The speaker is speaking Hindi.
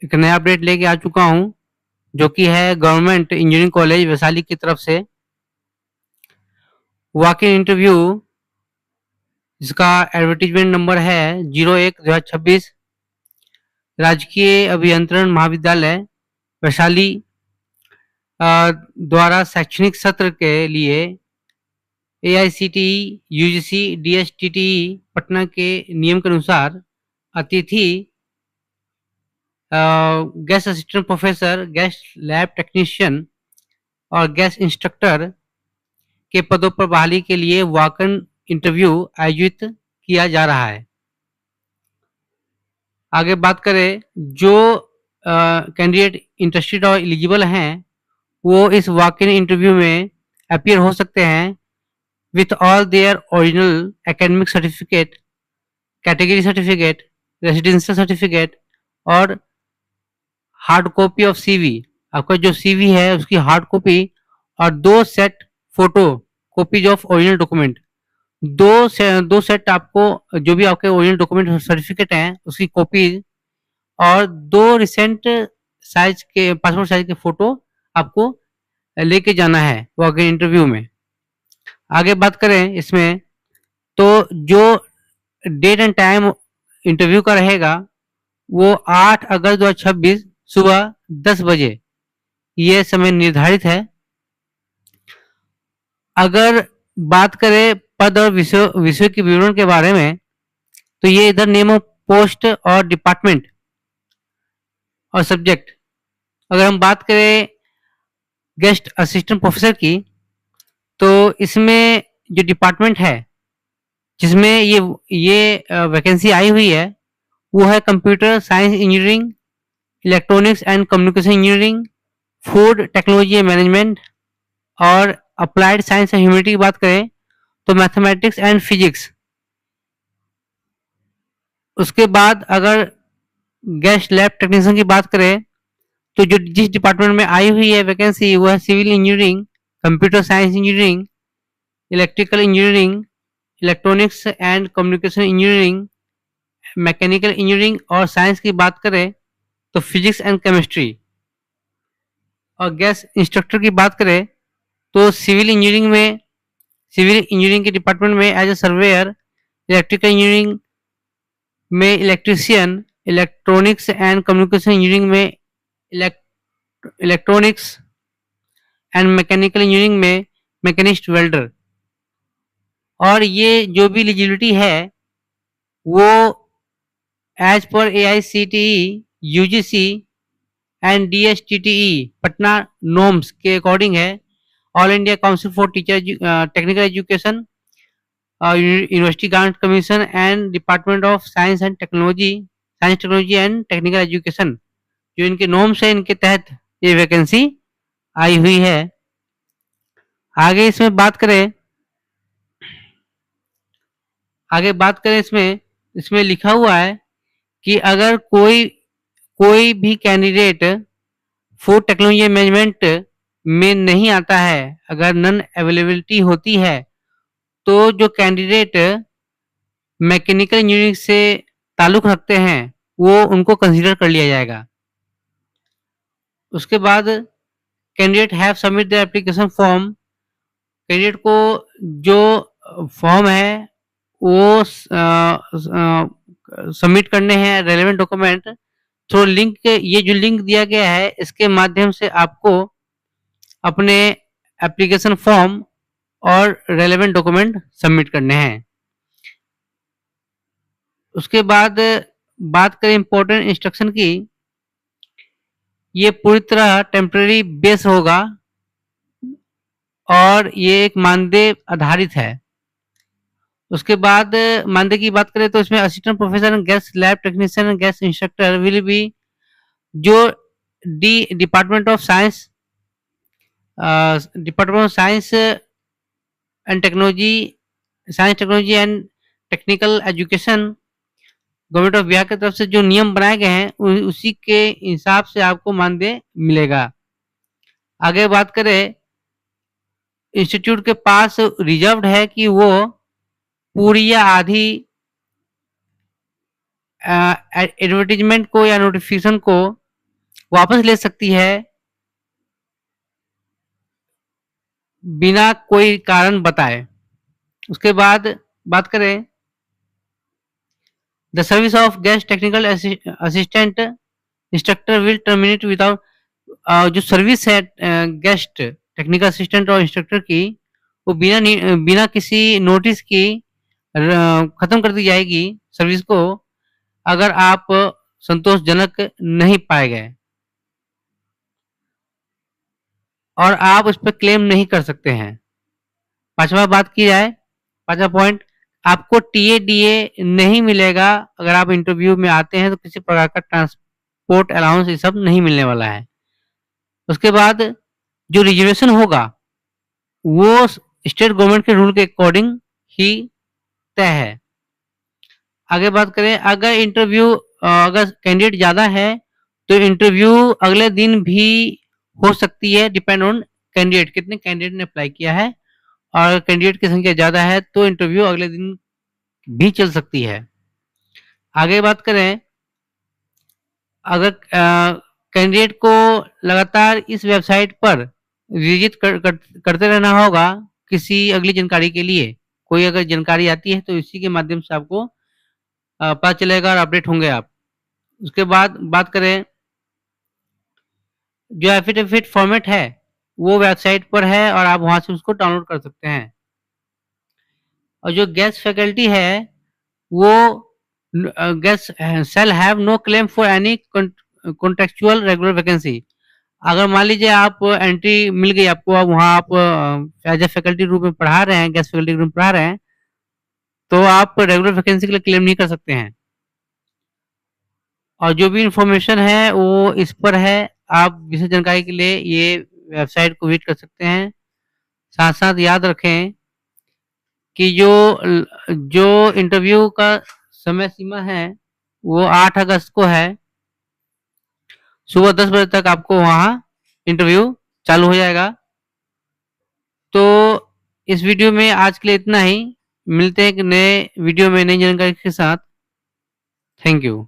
एक नया अपडेट लेके आ चुका हूँ, जो कि है गवर्नमेंट इंजीनियरिंग कॉलेज वैशाली की तरफ से वॉक इन इंटरव्यू, जिसका एडवर्टीजमेंट नंबर है 01/2026। राजकीय अभियंत्रण महाविद्यालय वैशाली द्वारा शैक्षणिक सत्र के लिए AICTE UGC DSTTE पटना के नियम के अनुसार अतिथि guest assistant professor, guest lab technician और गेस्ट इंस्ट्रक्टर के पदों पर बहाली के लिए वॉक इन इंटरव्यू आयोजित किया जा रहा है। आगे बात करें, जो कैंडिडेट इंटरेस्टेड और एलिजिबल हैं वो इस वॉक इन इंटरव्यू में अपीयर हो सकते हैं with all their original academic certificate, category certificate, residential certificate और हार्ड कॉपी ऑफ CV। आपका जो CV है उसकी हार्ड कॉपी और 2 set photo copies of original document. दो सेट आपको जो भी आपके ओरिजिनल डॉक्यूमेंट सर्टिफिकेट हैं उसकी कॉपीज और 2 रिसेंट साइज के पासपोर्ट साइज के फोटो आपको लेके जाना है वॉक इन इंटरव्यू में। आगे बात करें इसमें, तो जो डेट एंड टाइम इंटरव्यू का रहेगा वो 8 अगस्त 2026 सुबह 10 बजे ये समय निर्धारित है। अगर बात करें पद और विषय के विवरण के बारे में, तो ये इधर नेम ऑफ पोस्ट और डिपार्टमेंट और सब्जेक्ट। अगर हम बात करें गेस्ट असिस्टेंट प्रोफेसर की, तो इसमें जो डिपार्टमेंट है जिसमें ये वैकेंसी आई हुई है वो है computer science engineering, electronics and communication engineering, food technology and management और अप्लाइड साइंस एंड ह्यूमैनिटी की बात करें तो मैथमेटिक्स एंड फिजिक्स। उसके बाद अगर गेस्ट लैब टेक्नीशियन की बात करें तो जो जिस डिपार्टमेंट में आई हुई है वैकेंसी वो है civil engineering, computer science engineering, electrical engineering, electronics and communication engineering, mechanical engineering और साइंस की बात करें तो फिजिक्स एंड केमिस्ट्री। और गेस्ट इंस्ट्रक्टर की बात करें तो सिविल इंजीनियरिंग के डिपार्टमेंट में as a surveyor, electrical engineering में electrician, electronics and communication engineering में इलेक्ट्रॉनिक्स एंड मैकेनिकल इंजीनियरिंग में मैकेनिस्ट वेल्डर। और ये जो भी एलिजिबिलिटी है वो एज पर AICTE UGC एंड DSTTE पटना नॉर्म्स के अकॉर्डिंग है। All India council for teacher technical education, university grants commission and department of science technology and technical education, जो इनके नॉर्म्स है इनके तहत ये वैकेंसी आई हुई है। आगे इसमें बात करें इसमें लिखा हुआ है कि अगर कोई भी कैंडिडेट फूड टेक्नोलॉजी मैनेजमेंट में नहीं आता है, अगर नॉन अवेलेबिलिटी होती है तो जो कैंडिडेट मैकेनिकल इंजीनियरिंग से ताल्लुक रखते हैं वो उनको कंसीडर कर लिया जाएगा। उसके बाद candidate have submit the application form. Candidate को जो फॉर्म है वो सबमिट करने हैं रेलेवेंट डॉक्यूमेंट थ्रू लिंक। ये जो लिंक दिया गया है इसके माध्यम से आपको अपने एप्लीकेशन फॉर्म और रेलेवेंट डॉक्यूमेंट सबमिट करने हैं। उसके बाद बात करें इंपॉर्टेंट इंस्ट्रक्शन की, ये पूरी तरह टेम्परेरी बेस होगा और ये एक मानदेय आधारित है। उसके बाद मानदेय की बात करें तो इसमें assistant professor, guest lab technician, guest instructor will be जो department of science and technology and technical education government of Bihar की तरफ से जो नियम बनाए गए हैं उसी के हिसाब से आपको मानदेय मिलेगा। आगे बात करें, इंस्टीट्यूट के पास रिजर्व्ड है कि वो पूरी या आधी एडवर्टीजमेंट को या नोटिफिकेशन को वापस ले सकती है बिना कोई कारण बताए। उसके बाद बात करें the service of guest technical assistant instructor will terminate without जो सर्विस है गेस्ट टेक्निकल असिस्टेंट और इंस्ट्रक्टर की, वो बिना किसी नोटिस की खत्म कर दी जाएगी सर्विस को, अगर आप संतोषजनक नहीं पाए गए और आप उस पर क्लेम नहीं कर सकते हैं। पांचवा बात की जाए, पांचवा पॉइंट, आपको टीए नहीं मिलेगा अगर आप इंटरव्यू में आते हैं, तो किसी प्रकार का ट्रांसपोर्ट अलाउंस ये सब नहीं मिलने वाला है। उसके बाद जो रिजर्वेशन होगा वो स्टेट गवर्नमेंट के रूल के अकॉर्डिंग ही तय है। आगे बात करें, अगर कैंडिडेट ज़्यादा है तो इंटरव्यू अगले दिन भी हो सकती है, डिपेंड ऑन कैंडिडेट, कितने कैंडिडेट ने अप्लाई किया है, और कैंडिडेट की संख्या ज़्यादा है तो इंटरव्यू अगले दिन भी चल सकती है। आगे बात करें, अगर कैंडिडेट को लगातार इस वेबसाइट पर विजिट करते रहना होगा किसी अगली जानकारी के लिए, कोई अगर जानकारी आती है तो इसी के माध्यम से आपको पता चलेगा और अपडेट होंगे आप। उसके बाद बात करें, जो एफिडेविट फॉर्मेट है वो वेबसाइट पर है और आप वहां से उसको डाउनलोड कर सकते हैं। और जो गेस्ट फैकल्टी है वो guest shall have no claim for any contractual regular vacancy। अगर मान लीजिए आप एंट्री मिल गई आपको, अब वहाँ आप एज ए फैकल्टी रूप में पढ़ा रहे हैं, गेस्ट फैकल्टी रूप में पढ़ा रहे हैं, तो आप रेगुलर वैकेंसी के लिए क्लेम नहीं कर सकते हैं। और जो भी इंफॉर्मेशन है वो इस पर है, आप विशेष जानकारी के लिए ये वेबसाइट को विजिट कर सकते हैं। साथ साथ याद रखें कि जो इंटरव्यू का समय सीमा है वो 8 अगस्त को है, सुबह 10 बजे तक आपको वहाँ इंटरव्यू चालू हो जाएगा। तो इस वीडियो में आज के लिए इतना ही, मिलते हैं एक नए वीडियो में नई जानकारी के साथ। Thank you.